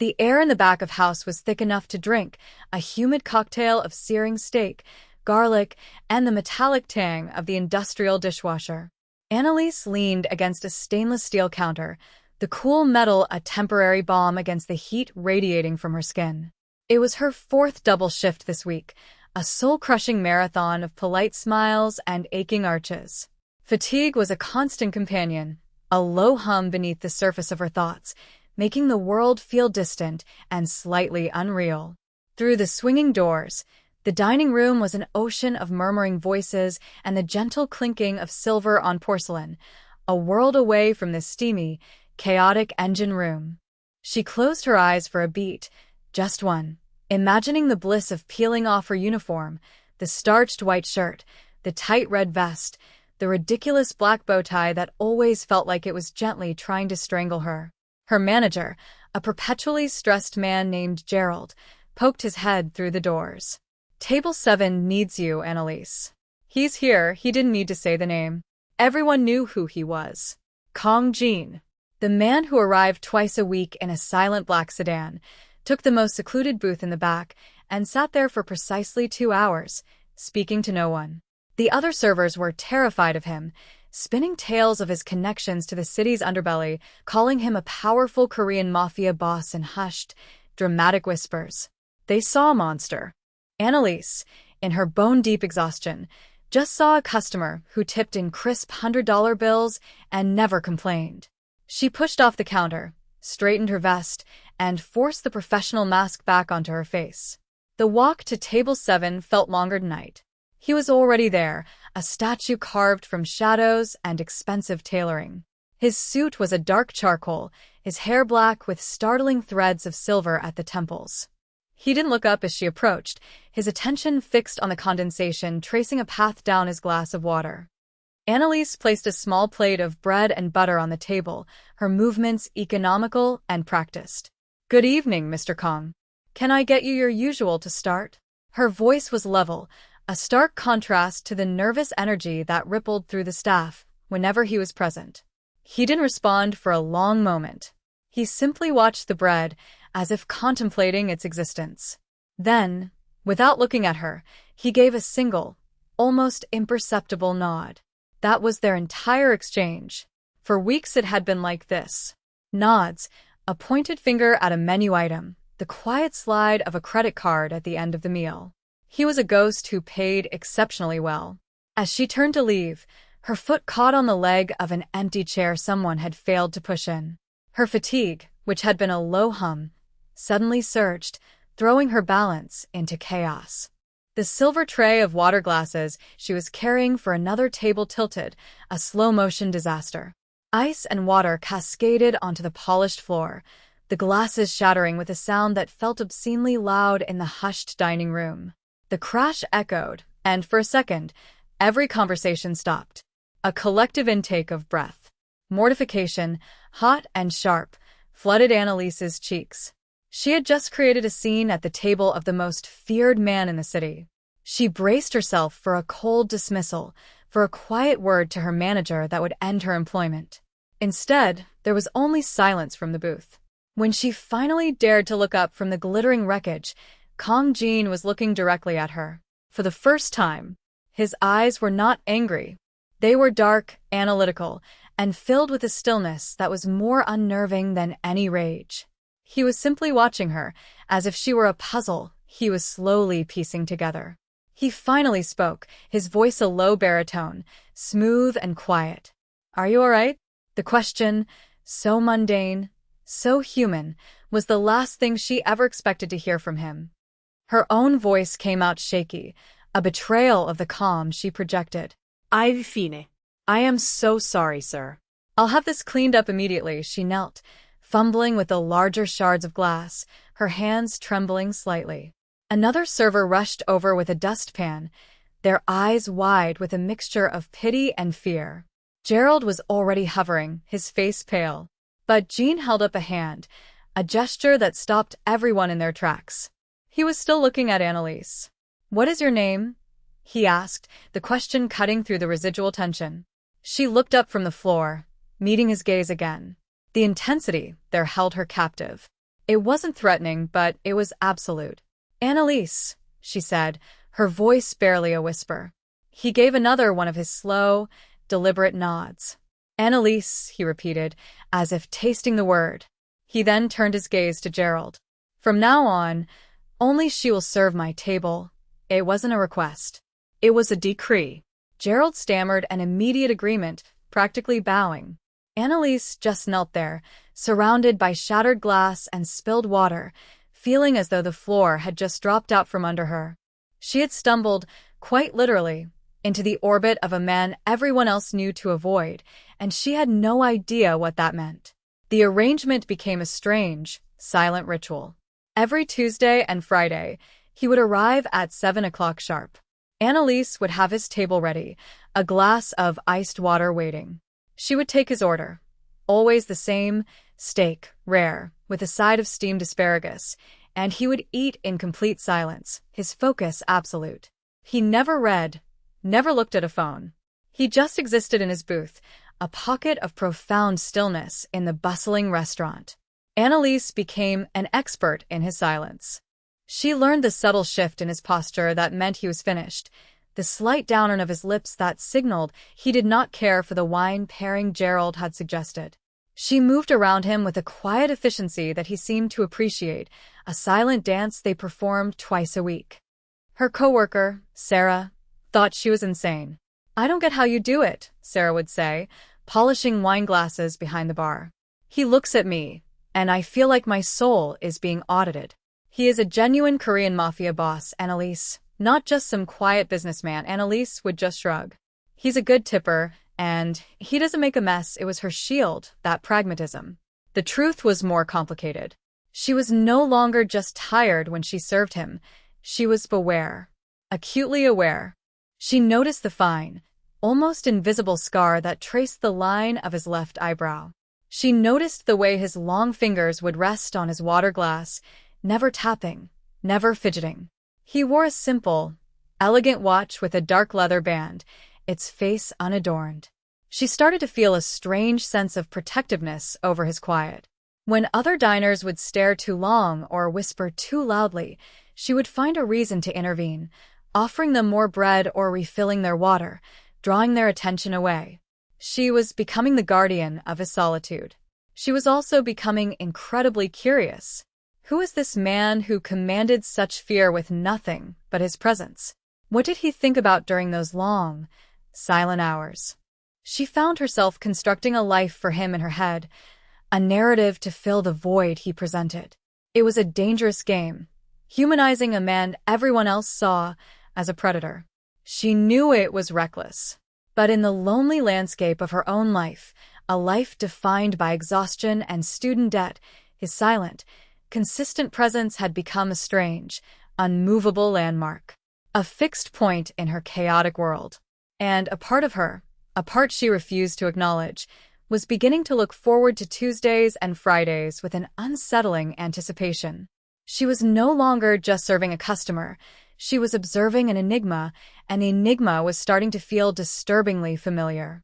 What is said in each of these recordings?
The air in the back of house was thick enough to drink, a humid cocktail of searing steak, garlic, and the metallic tang of the industrial dishwasher. Annalise leaned against a stainless steel counter, the cool metal a temporary balm against the heat radiating from her skin. It was her fourth double shift this week, a soul-crushing marathon of polite smiles and aching arches. Fatigue was a constant companion, a low hum beneath the surface of her thoughts, making the world feel distant and slightly unreal. Through the swinging doors, the dining room was an ocean of murmuring voices and the gentle clinking of silver on porcelain, a world away from the steamy, chaotic engine room. She closed her eyes for a beat, just one, imagining the bliss of peeling off her uniform, the starched white shirt, the tight red vest, the ridiculous black bow tie that always felt like it was gently trying to strangle her. Her manager, a perpetually stressed man named Gerald, poked his head through the doors. "Table 7 needs you, Annalise." "He's here." He didn't need to say the name. Everyone knew who he was. Kong Jin, the man who arrived twice a week in a silent black sedan, took the most secluded booth in the back and sat there for precisely 2 hours, speaking to no one. The other servers were terrified of him, spinning tales of his connections to the city's underbelly, calling him a powerful Korean Mafia boss in hushed, dramatic whispers. They saw a monster. Annalise, in her bone-deep exhaustion, just saw a customer who tipped in crisp $100 bills and never complained. She pushed off the counter, straightened her vest, and forced the professional mask back onto her face. The walk to table 7 felt longer tonight. He was already there, a statue carved from shadows and expensive tailoring. His suit was a dark charcoal, his hair black with startling threads of silver at the temples. He didn't look up as she approached, his attention fixed on the condensation tracing a path down his glass of water. Annalise placed a small plate of bread and butter on the table, her movements economical and practiced. "Good evening, Mr. Kong. Can I get you your usual to start?" Her voice was level, a stark contrast to the nervous energy that rippled through the staff whenever he was present. He didn't respond for a long moment. He simply watched the bread, as if contemplating its existence. Then, without looking at her, he gave a single, almost imperceptible nod. That was their entire exchange. For weeks it had been like this. Nods, a pointed finger at a menu item, the quiet slide of a credit card at the end of the meal. He was a ghost who paid exceptionally well. As she turned to leave, her foot caught on the leg of an empty chair someone had failed to push in. Her fatigue, which had been a low hum, suddenly surged, throwing her balance into chaos. The silver tray of water glasses she was carrying for another table tilted, a slow-motion disaster. Ice and water cascaded onto the polished floor, the glasses shattering with a sound that felt obscenely loud in the hushed dining room. The crash echoed, and for a second, every conversation stopped. A collective intake of breath. Mortification, hot and sharp, flooded Annalise's cheeks. She had just created a scene at the table of the most feared man in the city. She braced herself for a cold dismissal, for a quiet word to her manager that would end her employment. Instead, there was only silence from the booth. When she finally dared to look up from the glittering wreckage, Kong Jin was looking directly at her. For the first time, his eyes were not angry. They were dark, analytical, and filled with a stillness that was more unnerving than any rage. He was simply watching her, as if she were a puzzle he was slowly piecing together. He finally spoke, his voice a low baritone, smooth and quiet. "Are you all right?" The question, so mundane, so human, was the last thing she ever expected to hear from him. Her own voice came out shaky, a betrayal of the calm she projected. "I'm fine. I am so sorry, sir." "I'll have this cleaned up immediately." She knelt, fumbling with the larger shards of glass, her hands trembling slightly. Another server rushed over with a dustpan, their eyes wide with a mixture of pity and fear. Gerald was already hovering, his face pale. But Jean held up a hand, a gesture that stopped everyone in their tracks. He was still looking at Annalise. "What is your name?" he asked, the question cutting through the residual tension. She looked up from the floor, meeting his gaze again. The intensity there held her captive. It wasn't threatening, but it was absolute. "Annalise," she said, her voice barely a whisper. He gave another one of his slow, deliberate nods. "Annalise," he repeated, as if tasting the word. He then turned his gaze to Gerald. "From now on, only she will serve my table." It wasn't a request. It was a decree. Gerald stammered an immediate agreement, practically bowing. Annalise just knelt there, surrounded by shattered glass and spilled water, feeling as though the floor had just dropped out from under her. She had stumbled, quite literally, into the orbit of a man everyone else knew to avoid, and she had no idea what that meant. The arrangement became a strange, silent ritual. Every Tuesday and Friday, he would arrive at 7 o'clock sharp. Annalise would have his table ready, a glass of iced water waiting. She would take his order. Always the same, steak, rare, with a side of steamed asparagus, and he would eat in complete silence, his focus absolute. He never read, never looked at a phone. He just existed in his booth, a pocket of profound stillness in the bustling restaurant. Annalise became an expert in his silence. She learned the subtle shift in his posture that meant he was finished, the slight downturn of his lips that signaled he did not care for the wine pairing Gerald had suggested. She moved around him with a quiet efficiency that he seemed to appreciate, a silent dance they performed twice a week. Her coworker, Sarah, thought she was insane. "I don't get how you do it," Sarah would say, polishing wine glasses behind the bar. "He looks at me, and I feel like my soul is being audited." "He is a genuine Korean Mafia boss, Annalise, not just some quiet businessman." Annalise would just shrug. "He's a good tipper, and he doesn't make a mess." It was her shield, that pragmatism. The truth was more complicated. She was no longer just tired when she served him. She was aware, acutely aware. She noticed the fine, almost invisible scar that traced the line of his left eyebrow. She noticed the way his long fingers would rest on his water glass, never tapping, never fidgeting. He wore a simple, elegant watch with a dark leather band, its face unadorned. She started to feel a strange sense of protectiveness over his quiet. When other diners would stare too long or whisper too loudly, she would find a reason to intervene, offering them more bread or refilling their water, drawing their attention away. She was becoming the guardian of his solitude. She was also becoming incredibly curious. Who was this man who commanded such fear with nothing but his presence? What did he think about during those long, silent hours? She found herself constructing a life for him in her head, a narrative to fill the void he presented. It was a dangerous game, humanizing a man everyone else saw as a predator. She knew it was reckless. But in the lonely landscape of her own life, a life defined by exhaustion and student debt, his silent, consistent presence had become a strange, unmovable landmark. A fixed point in her chaotic world. And a part of her, a part she refused to acknowledge, was beginning to look forward to Tuesdays and Fridays with an unsettling anticipation. She was no longer just serving a customer. She was observing an enigma, and the enigma was starting to feel disturbingly familiar.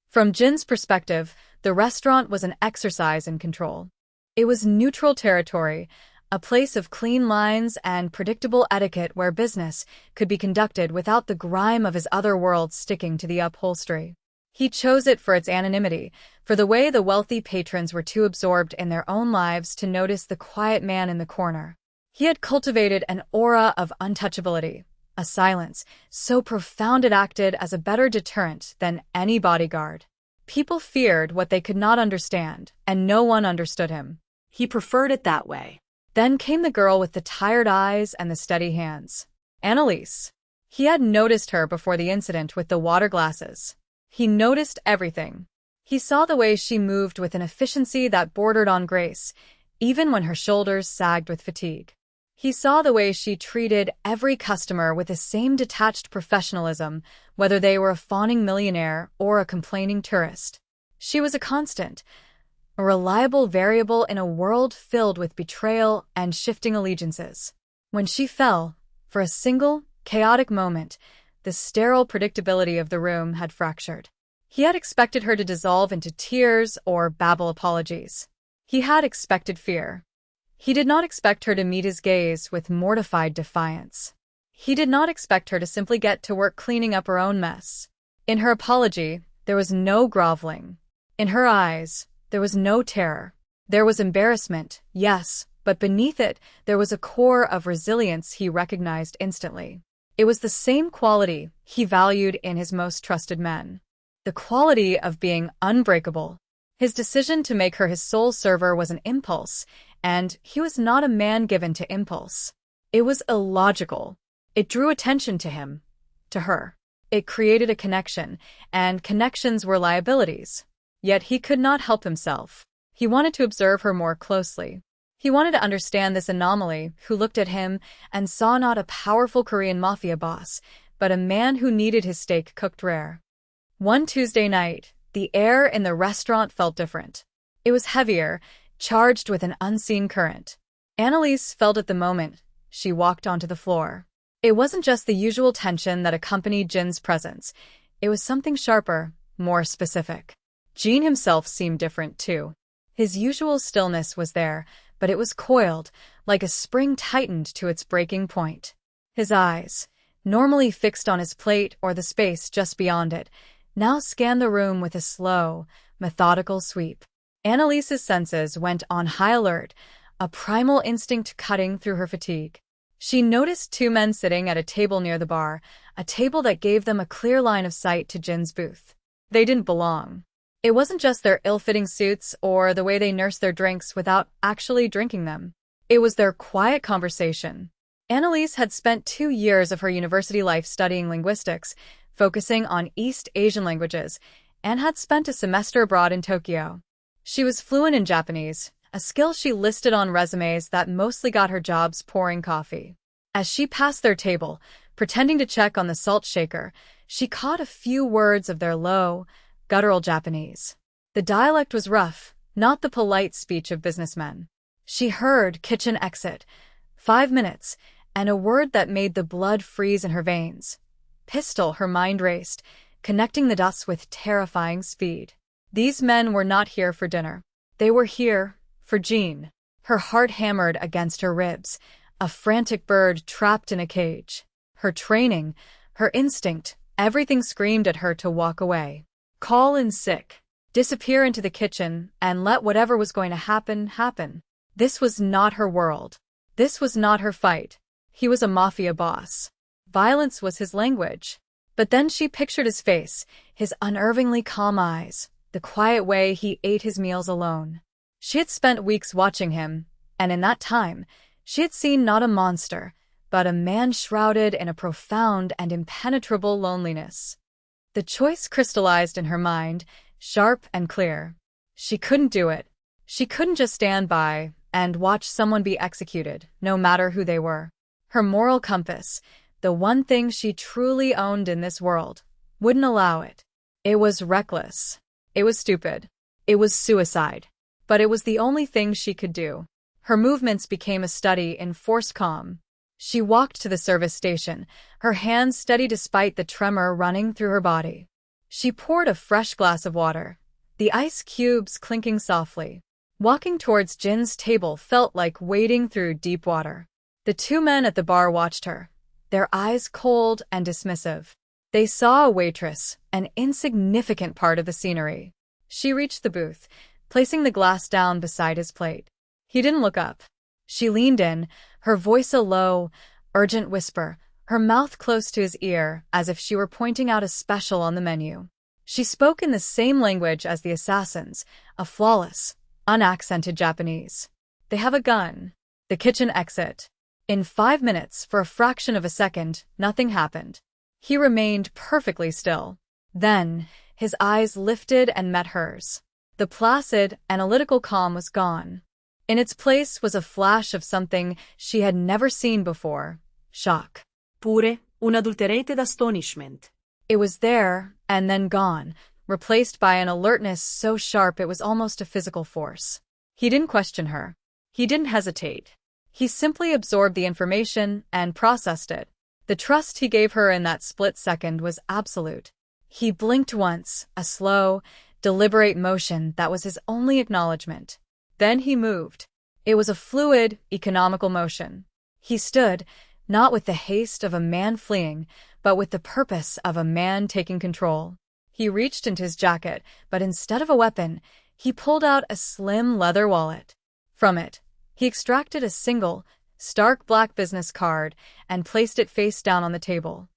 From Jin's perspective, the restaurant was an exercise in control. It was neutral territory, a place of clean lines and predictable etiquette where business could be conducted without the grime of his other world sticking to the upholstery. He chose it for its anonymity, for the way the wealthy patrons were too absorbed in their own lives to notice the quiet man in the corner. He had cultivated an aura of untouchability, a silence so profound it acted as a better deterrent than any bodyguard. People feared what they could not understand, and no one understood him. He preferred it that way. Then came the girl with the tired eyes and the steady hands. Annalise. He had noticed her before the incident with the water glasses. He noticed everything. He saw the way she moved with an efficiency that bordered on grace, even when her shoulders sagged with fatigue. He saw the way she treated every customer with the same detached professionalism, whether they were a fawning millionaire or a complaining tourist. She was a constant, a reliable variable in a world filled with betrayal and shifting allegiances. When she fell, for a single, chaotic moment, the sterile predictability of the room had fractured. He had expected her to dissolve into tears or babble apologies. He had expected fear. He did not expect her to meet his gaze with mortified defiance. He did not expect her to simply get to work cleaning up her own mess. In her apology, there was no groveling. In her eyes, there was no terror. There was embarrassment, yes, but beneath it, there was a core of resilience he recognized instantly. It was the same quality he valued in his most trusted men. The quality of being unbreakable. His decision to make her his sole server was an impulse, and he was not a man given to impulse. It was illogical. It drew attention to him, to her. It created a connection, and connections were liabilities. Yet he could not help himself. He wanted to observe her more closely. He wanted to understand this anomaly who looked at him and saw not a powerful Korean Mafia boss, but a man who needed his steak cooked rare. One Tuesday night, the air in the restaurant felt different. It was heavier, charged with an unseen current. Annalise felt it the moment she walked onto the floor. It wasn't just the usual tension that accompanied Jin's presence. It was something sharper, more specific. Jin himself seemed different, too. His usual stillness was there, but it was coiled, like a spring tightened to its breaking point. His eyes, normally fixed on his plate or the space just beyond it, now scanned the room with a slow, methodical sweep. Annalise's senses went on high alert, a primal instinct cutting through her fatigue. She noticed two men sitting at a table near the bar, a table that gave them a clear line of sight to Jin's booth. They didn't belong. It wasn't just their ill-fitting suits or the way they nursed their drinks without actually drinking them. It was their quiet conversation. Annalise had spent 2 years of her university life studying linguistics, focusing on East Asian languages, and had spent a semester abroad in Tokyo. She was fluent in Japanese, a skill she listed on resumes that mostly got her jobs pouring coffee. As she passed their table, pretending to check on the salt shaker, she caught a few words of their low, guttural Japanese. The dialect was rough, not the polite speech of businessmen. She heard kitchen exit, 5 minutes, and a word that made the blood freeze in her veins. Pistol, her mind raced, connecting the dots with terrifying speed. These men were not here for dinner. They were here for Jean. Her heart hammered against her ribs, a frantic bird trapped in a cage. Her training, her instinct, everything screamed at her to walk away. Call in sick. Disappear into the kitchen and let whatever was going to happen, happen. This was not her world. This was not her fight. He was a mafia boss. Violence was his language. But then she pictured his face, his unnervingly calm eyes, the quiet way he ate his meals alone. She had spent weeks watching him, and in that time, she had seen not a monster, but a man shrouded in a profound and impenetrable loneliness. The choice crystallized in her mind, sharp and clear. She couldn't do it. She couldn't just stand by and watch someone be executed, no matter who they were. Her moral compass, the one thing she truly owned in this world, wouldn't allow it. It was reckless. It was stupid. It was suicide. But it was the only thing she could do. Her movements became a study in forced calm. She walked to the service station, her hands steady despite the tremor running through her body. She poured a fresh glass of water, the ice cubes clinking softly. Walking towards Jin's table felt like wading through deep water. The two men at the bar watched her, their eyes cold and dismissive. They saw a waitress, an insignificant part of the scenery. She reached the booth, placing the glass down beside his plate. He didn't look up. She leaned in, her voice a low, urgent whisper, her mouth close to his ear as if she were pointing out a special on the menu. She spoke in the same language as the assassins, a flawless, unaccented Japanese. They have a gun. The kitchen exit. In 5 minutes, for a fraction of a second, nothing happened. He remained perfectly still. Then, his eyes lifted and met hers. The placid, analytical calm was gone. In its place was a flash of something she had never seen before. Shock. Pure, unadulterated astonishment. It was there, and then gone, replaced by an alertness so sharp it was almost a physical force. He didn't question her. He didn't hesitate. He simply absorbed the information and processed it. The trust he gave her in that split second was absolute. He blinked once, a slow, deliberate motion that was his only acknowledgement. Then he moved. It was a fluid, economical motion. He stood, not with the haste of a man fleeing, but with the purpose of a man taking control. He reached into his jacket, but instead of a weapon, he pulled out a slim leather wallet. From it, he extracted a single, stark black business card and placed it face down on the table.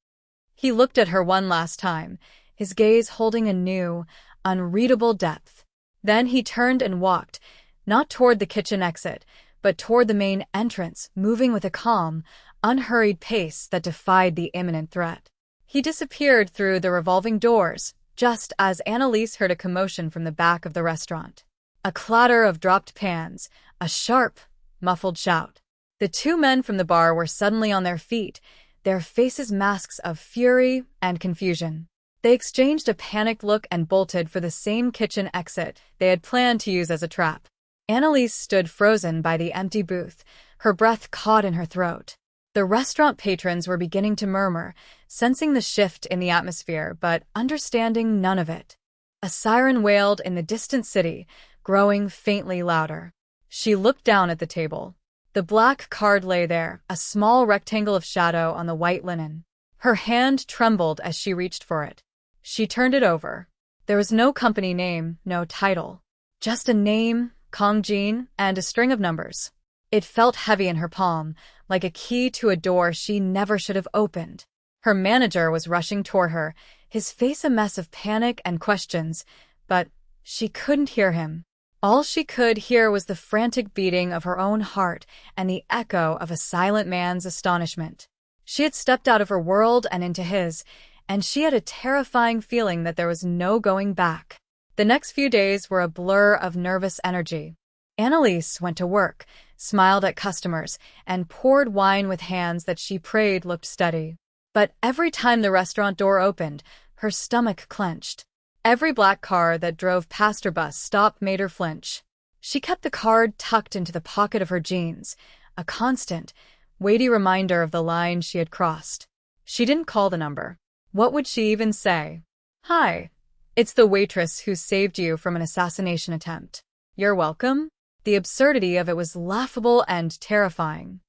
He looked at her one last time, his gaze holding a new, unreadable depth. Then he turned and walked, not toward the kitchen exit, but toward the main entrance, moving with a calm, unhurried pace that defied the imminent threat. He disappeared through the revolving doors, just as Annalise heard a commotion from the back of the restaurant. A clatter of dropped pans, a sharp, muffled shout. The two men from the bar were suddenly on their feet, their faces masks of fury and confusion. They exchanged a panicked look and bolted for the same kitchen exit they had planned to use as a trap. Annalise stood frozen by the empty booth, her breath caught in her throat. The restaurant patrons were beginning to murmur, sensing the shift in the atmosphere, but understanding none of it. A siren wailed in the distant city, growing faintly louder. She looked down at the table. The black card lay there, a small rectangle of shadow on the white linen. Her hand trembled as she reached for it. She turned it over. There was no company name, no title. Just a name, Kong Jin, and a string of numbers. It felt heavy in her palm, like a key to a door she never should have opened. Her manager was rushing toward her, his face a mess of panic and questions, but she couldn't hear him. All she could hear was the frantic beating of her own heart and the echo of a silent man's astonishment. She had stepped out of her world and into his, and she had a terrifying feeling that there was no going back. The next few days were a blur of nervous energy. Annalise went to work, smiled at customers, and poured wine with hands that she prayed looked steady. But every time the restaurant door opened, her stomach clenched. Every black car that drove past her bus stop made her flinch. She kept the card tucked into the pocket of her jeans, a constant, weighty reminder of the line she had crossed. She didn't call the number. What would she even say? "Hi, it's the waitress who saved you from an assassination attempt. You're welcome?" The absurdity of it was laughable and terrifying.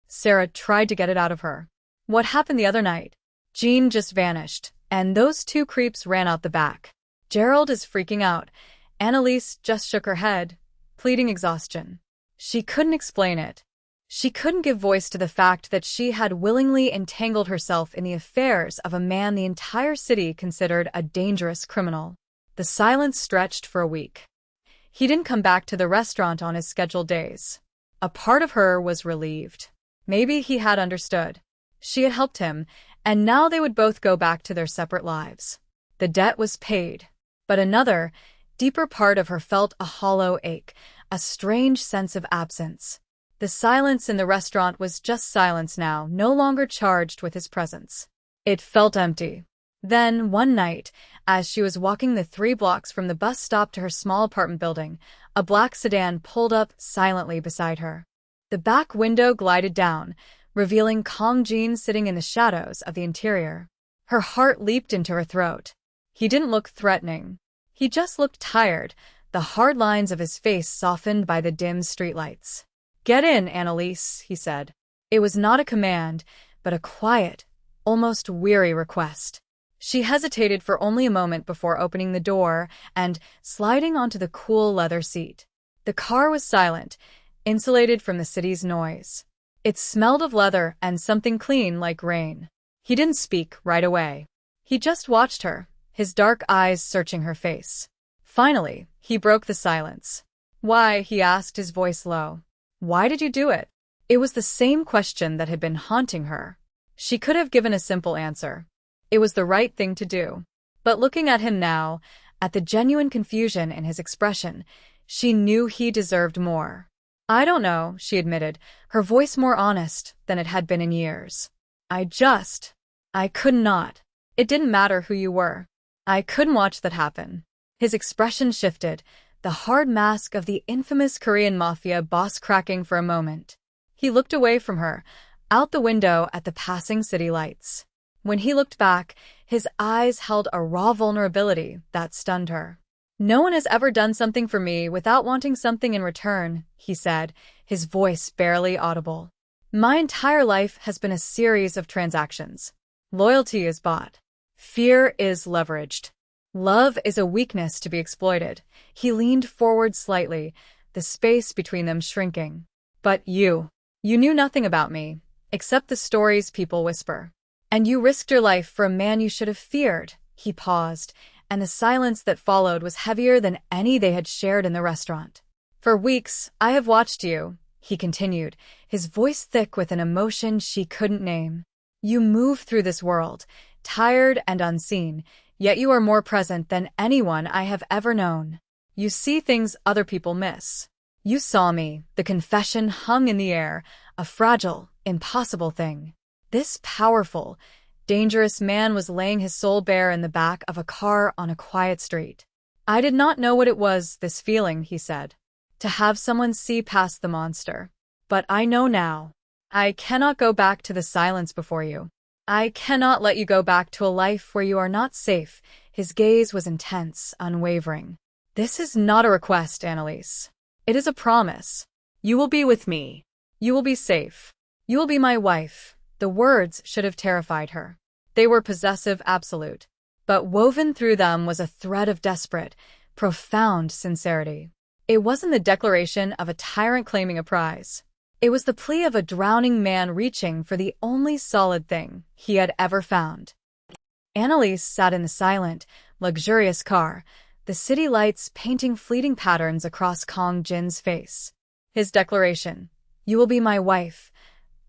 Sarah tried to get it out of her. What happened the other night? Jean just vanished, and those two creeps ran out the back. Gerald is freaking out. Annalise just shook her head, pleading exhaustion. She couldn't explain it. She couldn't give voice to the fact that she had willingly entangled herself in the affairs of a man the entire city considered a dangerous criminal. The silence stretched for a week. He didn't come back to the restaurant on his scheduled days. A part of her was relieved. Maybe he had understood. She had helped him, and now they would both go back to their separate lives. The debt was paid. But another, deeper part of her felt a hollow ache, a strange sense of absence. The silence in the restaurant was just silence now, no longer charged with his presence. It felt empty. Then, one night, as she was walking the 3 blocks from the bus stop to her small apartment building, a black sedan pulled up silently beside her. The back window glided down, revealing Kong Jin sitting in the shadows of the interior. Her heart leaped into her throat. He didn't look threatening. He just looked tired, the hard lines of his face softened by the dim streetlights. "Get in, Annalise," he said. It was not a command, but a quiet, almost weary request. She hesitated for only a moment before opening the door and sliding onto the cool leather seat. The car was silent, insulated from the city's noise. It smelled of leather and something clean like rain. He didn't speak right away. He just watched her, his dark eyes searching her face. Finally, he broke the silence. "Why?" he asked, his voice low. "Why did you do it?" It was the same question that had been haunting her. She could have given a simple answer. It was the right thing to do. But looking at him now, at the genuine confusion in his expression, she knew he deserved more. "I don't know," she admitted, her voice more honest than it had been in years. I could not. It didn't matter who you were. I couldn't watch that happen." His expression shifted, the hard mask of the infamous Korean Mafia boss cracking for a moment. He looked away from her, out the window at the passing city lights. When he looked back, his eyes held a raw vulnerability that stunned her. "No one has ever done something for me without wanting something in return," he said, his voice barely audible. My entire life has been a series of transactions. Loyalty is bought. Fear is leveraged. Love is a weakness to be exploited. He leaned forward slightly, the space between them shrinking. But you knew nothing about me, except the stories people whisper. And you risked your life for a man you should have feared. He paused, and the silence that followed was heavier than any they had shared in the restaurant. For weeks, I have watched you, he continued, his voice thick with an emotion she couldn't name. You move through this world, tired and unseen, yet you are more present than anyone I have ever known. You see things other people miss. You saw me, the confession hung in the air, a fragile, impossible thing. This powerful, dangerous man was laying his soul bare in the back of a car on a quiet street. I did not know what it was, this feeling, he said, to have someone see past the monster. But I know now. I cannot go back to the silence before you. I cannot let you go back to a life where you are not safe. His gaze was intense, unwavering. This is not a request, Annalise. It is a promise. You will be with me. You will be safe. You will be my wife. The words should have terrified her. They were possessive, absolute. But woven through them was a thread of desperate, profound sincerity. It wasn't the declaration of a tyrant claiming a prize. It was the plea of a drowning man reaching for the only solid thing he had ever found. Annalise sat in the silent, luxurious car, the city lights painting fleeting patterns across Kong Jin's face. His declaration, "You will be my wife,"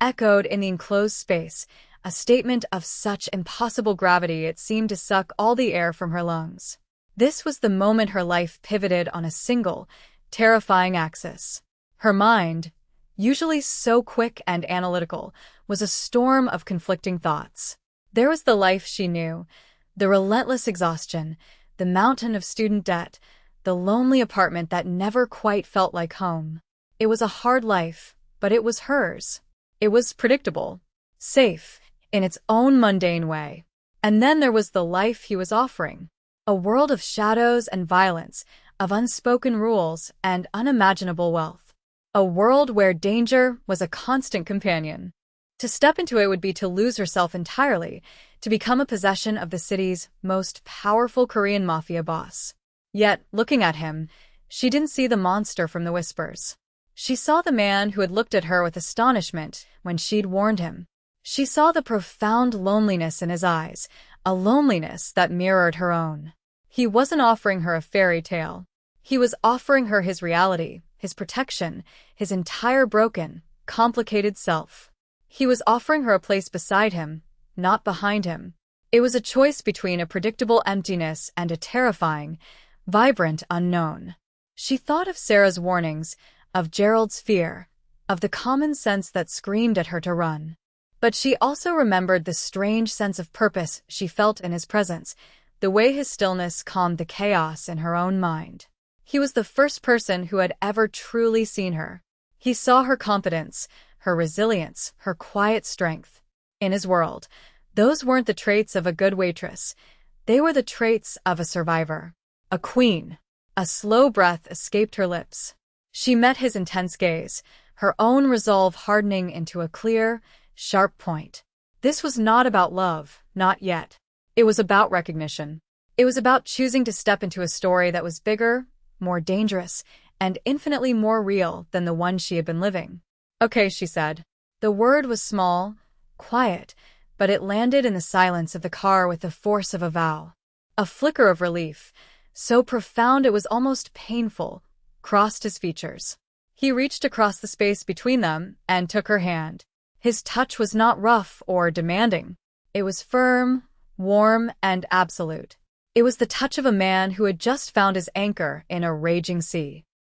echoed in the enclosed space, a statement of such impossible gravity it seemed to suck all the air from her lungs. This was the moment her life pivoted on a single, terrifying axis. Her mind, usually so quick and analytical, was a storm of conflicting thoughts. There was the life she knew, the relentless exhaustion, the mountain of student debt, the lonely apartment that never quite felt like home. It was a hard life, but it was hers. It was predictable, safe, in its own mundane way. And then there was the life he was offering. A world of shadows and violence, of unspoken rules and unimaginable wealth. A world where danger was a constant companion. To step into it would be to lose herself entirely, to become a possession of the city's most powerful Korean Mafia boss. Yet, looking at him, she didn't see the monster from the whispers. She saw the man who had looked at her with astonishment when she'd warned him. She saw the profound loneliness in his eyes, a loneliness that mirrored her own. He wasn't offering her a fairy tale. He was offering her his reality, his protection, his entire broken, complicated self. He was offering her a place beside him, not behind him. It was a choice between a predictable emptiness and a terrifying, vibrant unknown. She thought of Sarah's warnings, of Gerald's fear, of the common sense that screamed at her to run. But she also remembered the strange sense of purpose she felt in his presence, the way his stillness calmed the chaos in her own mind. He was the first person who had ever truly seen her. He saw her competence, her resilience, her quiet strength. In his world, those weren't the traits of a good waitress. They were the traits of a survivor. A queen. A slow breath escaped her lips. She met his intense gaze, her own resolve hardening into a clear, sharp point. This was not about love, not yet. It was about recognition. It was about choosing to step into a story that was bigger, more dangerous, and infinitely more real than the one she had been living. "Okay," she said. The word was small, quiet, but it landed in the silence of the car with the force of a vow. A flicker of relief, so profound it was almost painful, crossed his features. He reached across the space between them and took her hand. His touch was not rough or demanding. It was firm, warm, and absolute. It was the touch of a man who had just found his anchor in a raging sea.